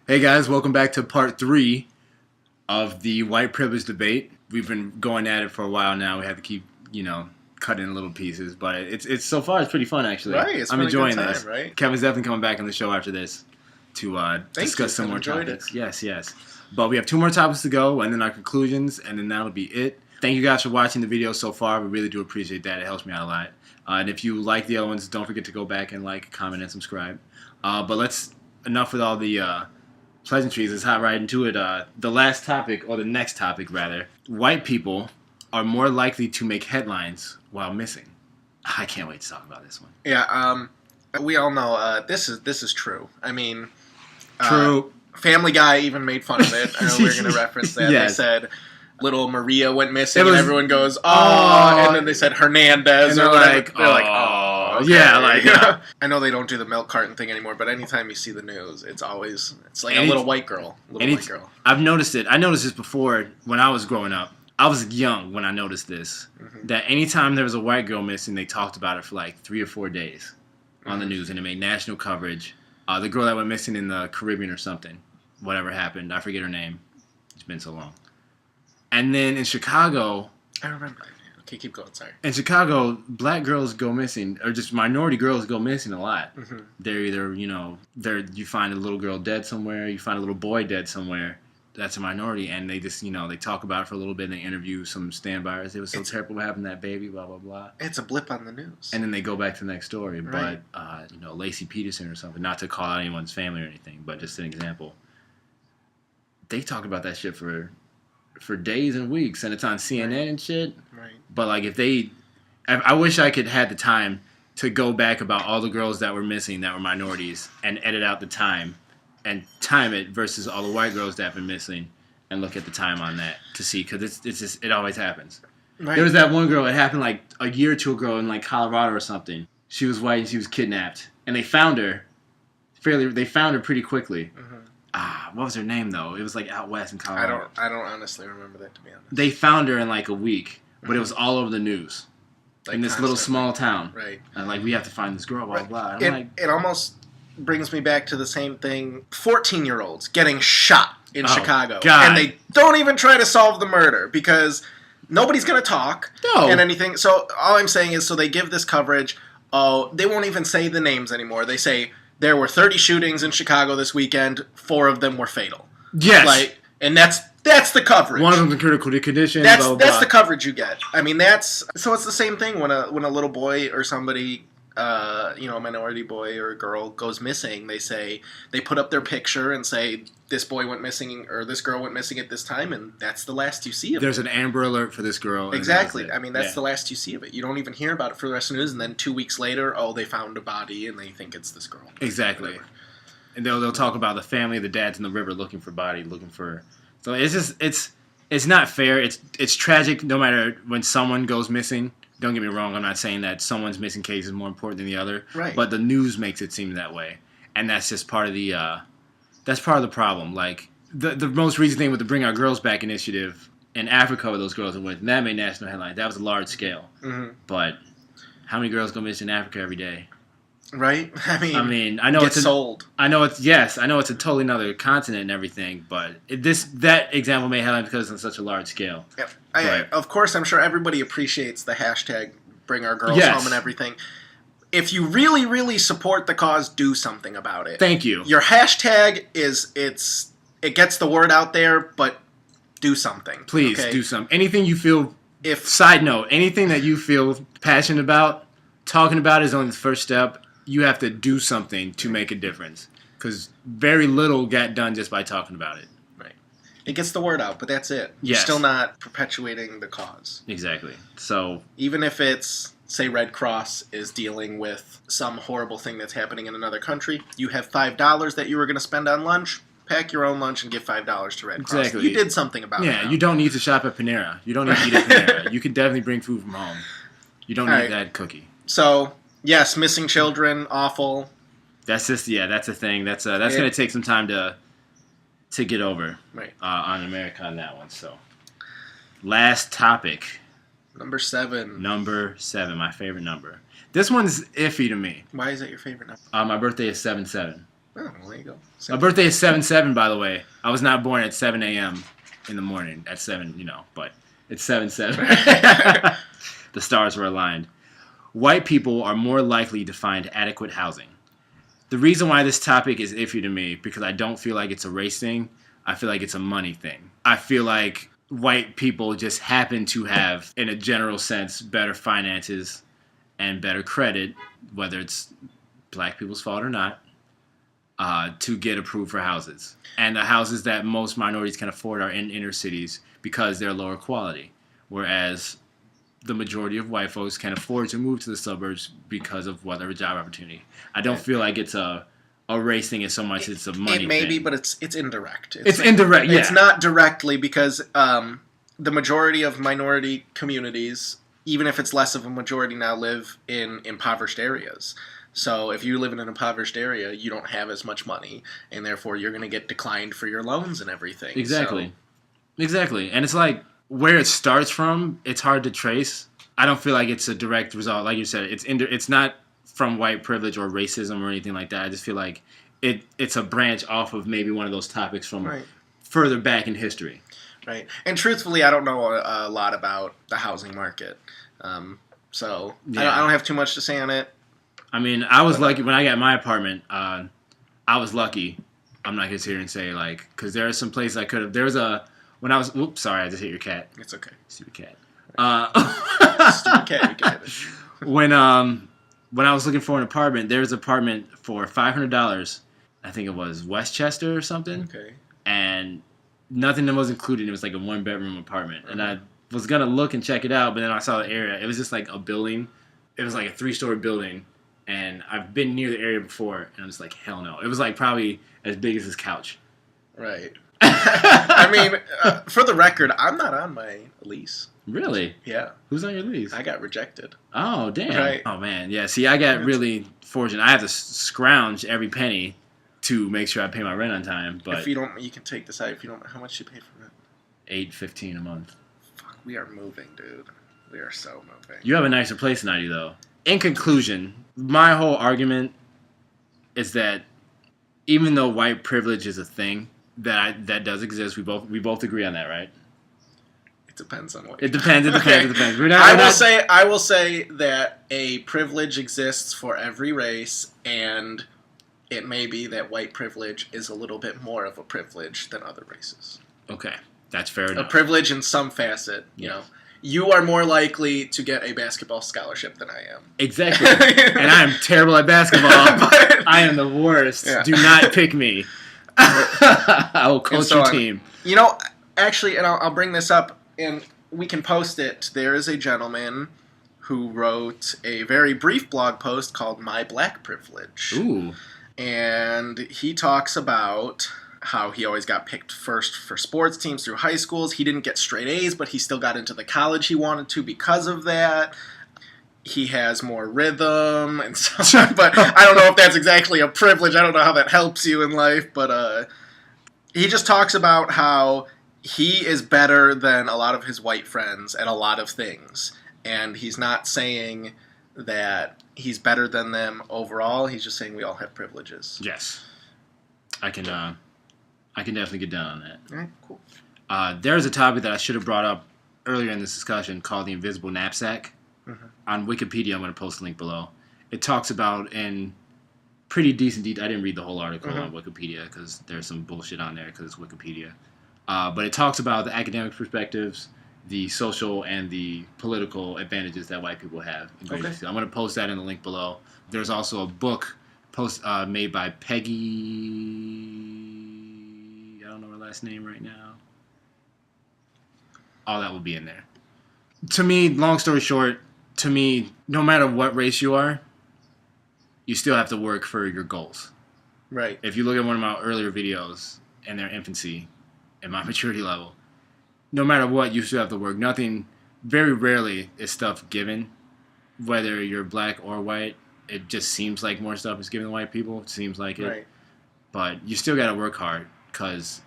Hey guys, welcome back to part 3 of the white privilege debate. We've been going at it for a while now. We have to keep, cutting in little pieces, but it's so far it's pretty fun actually. Right, it's I'm been enjoying a good time, this. right? Kevin's definitely coming back on the show after this to discuss some more topics. Yes. But we have 2 more topics to go, and then our conclusions, and then that'll be it. Thank you guys for watching the video so far. We really do appreciate that. It helps me out a lot. And if you like the other ones, don't forget to go back and like, comment, and subscribe. But enough with all the pleasantries. Let's hop right into it. The last topic, or the next topic rather, white people are more likely to make headlines while missing. I can't wait to talk about this one. Yeah, we all know this is true. I mean, True. Family Guy even made fun of it. I know we're going to reference that. Yes. They said little Maria went missing, and everyone goes, "Oh!" And then they said Hernandez, and or whatever. They're like, "Oh, okay. yeah." I know they don't do the milk carton thing anymore, but anytime you see the news, it's like a Any- little white girl. White girl. I've noticed it. I noticed this before when I was growing up. I was young when I noticed this. Mm-hmm. That anytime there was a white girl missing, they talked about it for like 3 or 4 days on the news, and it made national coverage. The girl that went missing in the Caribbean or something, whatever happened, I forget her name. It's been so long. And then in Chicago, I remember. Okay, keep going. Sorry. in Chicago, black girls go missing, or just minority girls go missing a lot. Mm-hmm. They're either, you find a little girl dead somewhere, you find a little boy dead somewhere. That's a minority, and they just, they talk about it for a little bit, and they interview some standbys. It was so terrible what happened to that baby, blah, blah, blah. It's a blip on the news. And then they go back to the next story. Right. But, Lacey Peterson or something, not to call out anyone's family or anything, but just an example. They talk about that shit for days and weeks, and it's on CNN and shit. Right. But, like, I wish I could had the time to go back about all the girls that were missing that were minorities and edit out the time and time it versus all the white girls that have been missing and look at the time on that to see, because it always happens. Right. There was that one girl, it happened like a year or 2 ago in like Colorado or something. She was white and she was kidnapped, and they found her pretty quickly. Mm-hmm. What was her name though? It was like out west in Colorado. I don't honestly remember that, to be honest. They found her in like a week, but it was all over the news. Like in this little small town. Right. And like, we have to find this girl, blah, blah, blah. It almost brings me back to the same thing. 14-year-olds getting shot in Chicago. God. And they don't even try to solve the murder because nobody's going to talk and anything. So all I'm saying is, so they give this coverage. Oh, they won't even say the names anymore. They say there were 30 shootings in Chicago this weekend. 4 of them were fatal. Yes. And that's the coverage. One of them's in critical condition. That's blah, blah, that's blah. the coverage you get. I mean, so it's the same thing when a little boy or somebody, a minority boy or a girl goes missing. They put up their picture and say this boy went missing or this girl went missing at this time, and that's the last you see of it. There's an Amber Alert for this girl. Exactly. I mean, that's the last you see of it. You don't even hear about it for the rest of the news, and then 2 weeks later, they found a body and they think it's this girl. Exactly. Whatever. And they'll talk about the family, the dad's in the river looking for body, looking for. So it's not fair. It's tragic. No matter when someone goes missing. Don't get me wrong. I'm not saying that someone's missing case is more important than the other. Right. But the news makes it seem that way, and that's just part of the. That's part of the problem. Like the most recent thing with the Bring Our Girls Back initiative in Africa, where those girls went, that made national headlines. That was a large scale. Mm-hmm. But how many girls go missing in Africa every day? Right? I mean, I know it's sold. I know it's a totally another continent and everything, but that example made headlines because it's on such a large scale. Yeah. Of course, I'm sure everybody appreciates the hashtag Bring Our Girls Yes. Home and everything. If you really, really support the cause, do something about it. Thank you. Your hashtag it gets the word out there, but do something. Please okay? do something. Anything you feel. Side note, anything that you feel passionate about, talking about is only the first step. You have to do something to make a difference, because very little got done just by talking about it. Right. It gets the word out, but that's it. Yes. You're still not perpetuating the cause. Exactly. So even if it's, say, Red Cross is dealing with some horrible thing that's happening in another country, you have $5 that you were going to spend on lunch. Pack your own lunch and give $5 to Red Cross. Exactly. You did something about it. Yeah, you don't need to shop at Panera. You don't need to eat at Panera. You can definitely bring food from home. You don't need that cookie. So, yes, missing children, awful. That's a thing. That's going to take some time to get over. Right. On America on that one. So, last topic. Number 7. Number 7, my favorite number. This one's iffy to me. Why is that your favorite number? My birthday is 7/7. Oh, well, there you go. My birthday is 7/7, by the way. I was not born at 7 a.m. in the morning. At 7, but it's 7/7. The stars were aligned. White people are more likely to find adequate housing. The reason why this topic is iffy to me, because I don't feel like it's a race thing. I feel like it's a money thing. I feel like white people just happen to have, in a general sense, better finances and better credit, whether it's black people's fault or not, to get approved for houses. And the houses that most minorities can afford are in inner cities because they're lower quality. Whereas the majority of white folks can afford to move to the suburbs because of whatever job opportunity. I don't feel like it's a race thing as so much as it's a money thing. It may be, but it's indirect. It's indirect, yeah. It's not directly because the majority of minority communities, even if it's less of a majority now, live in impoverished areas. So if you live in an impoverished area, you don't have as much money, and therefore you're going to get declined for your loans and everything. Exactly. Exactly. And it's like, where it starts from, it's hard to trace. I don't feel like it's a direct result. Like you said, it's not from white privilege or racism or anything like that. I just feel like it's a branch off of maybe one of those topics from further back in history. Right. And truthfully, I don't know a lot about the housing market. So yeah. I don't have too much to say on it. I mean, I was lucky when I got my apartment. I was lucky. I'm not going to sit here and say, like, because there are some places I could have. There was when I was, oops, sorry, I just hit your cat. It's okay. Stupid cat. Stupid cat, you get it. When I was looking for an apartment, there was an apartment for $500. I think it was Westchester or something. Okay. And nothing that was included. It was like a 1-bedroom apartment. And I was going to look and check it out, but then I saw the area. It was just like a building. It was like a 3-story building. And I've been near the area before, and I'm just like, hell no. It was like probably as big as this couch. Right. I mean, for the record, I'm not on my lease. Really? Yeah. Who's on your lease? I got rejected. Oh, damn. Right. Oh, man. Yeah, see, I got really fortunate. I have to scrounge every penny to make sure I pay my rent on time. But if you don't, you can take this out. If you don't, how much do you pay for rent? $8.15 a month. Fuck, we are moving, dude. We are so moving. You have a nicer place than I do, though. In conclusion, my whole argument is that even though white privilege is a thing that does exist, we both agree on that, right? It depends on what. It depends. It depends. I will say that a privilege exists for every race, and it may be that white privilege is a little bit more of a privilege than other races. Okay, that's fair enough. A privilege in some facet, you know. You are more likely to get a basketball scholarship than I am. Exactly. And I am terrible at basketball. I am the worst. Yeah. Do not pick me. I will coach your team. You know, actually, and I'll bring this up, and we can post it. There is a gentleman who wrote a very brief blog post called My Black Privilege. Ooh. And he talks about how he always got picked first for sports teams through high schools. He didn't get straight A's, but he still got into the college he wanted to because of that. He has more rhythm and stuff, but I don't know if that's exactly a privilege. I don't know how that helps you in life, but he just talks about how he is better than a lot of his white friends at a lot of things, and he's not saying that he's better than them overall. He's just saying we all have privileges. Yes. I can definitely get down on that. All right, cool. There's a topic that I should have brought up earlier in this discussion called the invisible knapsack. Mm-hmm. On Wikipedia, I'm going to post a link below. It talks about in pretty decent detail. I didn't read the whole article on Wikipedia because there's some bullshit on there because it's Wikipedia. But it talks about the academic perspectives, the social and the political advantages that white people have. Okay. I'm going to post that in the link below. There's also a book made by Peggy. I don't know her last name right now. All that will be in there. To me, long story short, no matter what race you are, you still have to work for your goals. Right. If you look at one of my earlier videos in their infancy and my maturity level, no matter what, you still have to work. Very rarely is stuff given, whether you're black or white. It just seems like more stuff is given to white people. It seems like it. Right. But you still got to work hard because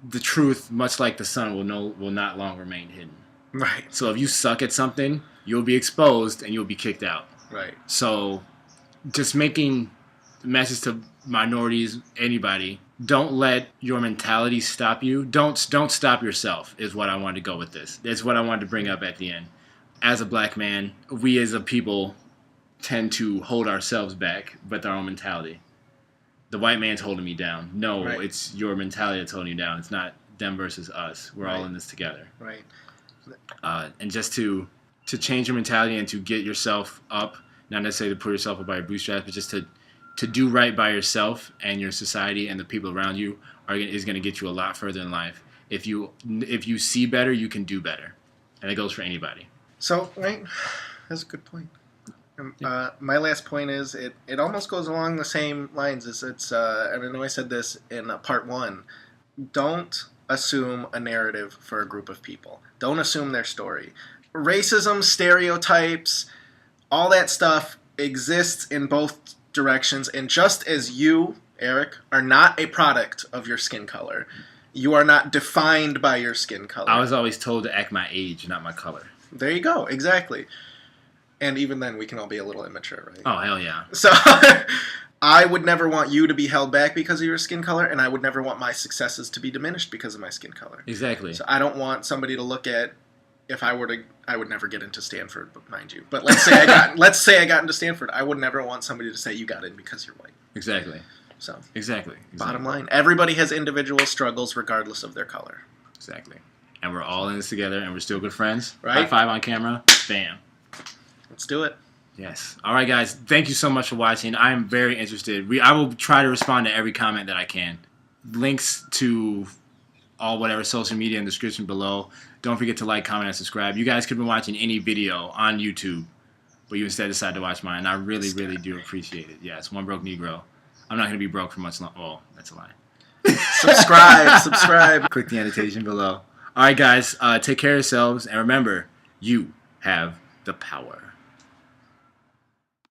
the truth, much like the sun, will not long remain hidden. Right. So if you suck at something, you'll be exposed and you'll be kicked out. Right. So just making the message to minorities, anybody. Don't let your mentality stop you. Don't stop yourself is what I wanted to go with this. That's what I wanted to bring up at the end. As a black man, we as a people tend to hold ourselves back with our own mentality. The white man's holding me down. No, right. It's your mentality that's holding you down. It's not them versus us. We're all in this together. Right. And just to change your mentality and to get yourself up, not necessarily to put yourself up by your bootstraps, but just to do right by yourself and your society and the people around you is going to get you a lot further in life. If you see better, you can do better, and it goes for anybody. So, right, that's a good point. My last point is it almost goes along the same lines as and I know I said this in part 1. Don't assume a narrative for a group of people. Don't assume their story. Racism, stereotypes, all that stuff exists in both directions, and just as you, Eric, are not a product of your skin color, you are not defined by your skin color. I was always told to act my age, not my color. There you go, exactly. And even then, we can all be a little immature, right? Oh, hell yeah. So, I would never want you to be held back because of your skin color, and I would never want my successes to be diminished because of my skin color. Exactly. So I don't want somebody to look at, if I were to, I would never get into Stanford, mind you. But let's say I got into Stanford, I would never want somebody to say you got in because you're white. Exactly. So exactly. Bottom line, everybody has individual struggles regardless of their color. Exactly. And we're all in this together, and we're still good friends. Right. High five on camera. Bam. Let's do it. Yes. All right, guys. Thank you so much for watching. I am very interested. I will try to respond to every comment that I can. Links to all whatever social media in the description below. Don't forget to like, comment, and subscribe. You guys could have been watching any video on YouTube, but you instead decided to watch mine. I really, really do appreciate it. Yeah, it's One Broke Negro. I'm not going to be broke for much longer. Well, that's a lie. Subscribe. Click the annotation below. All right, guys. Take care of yourselves, and remember, you have the power.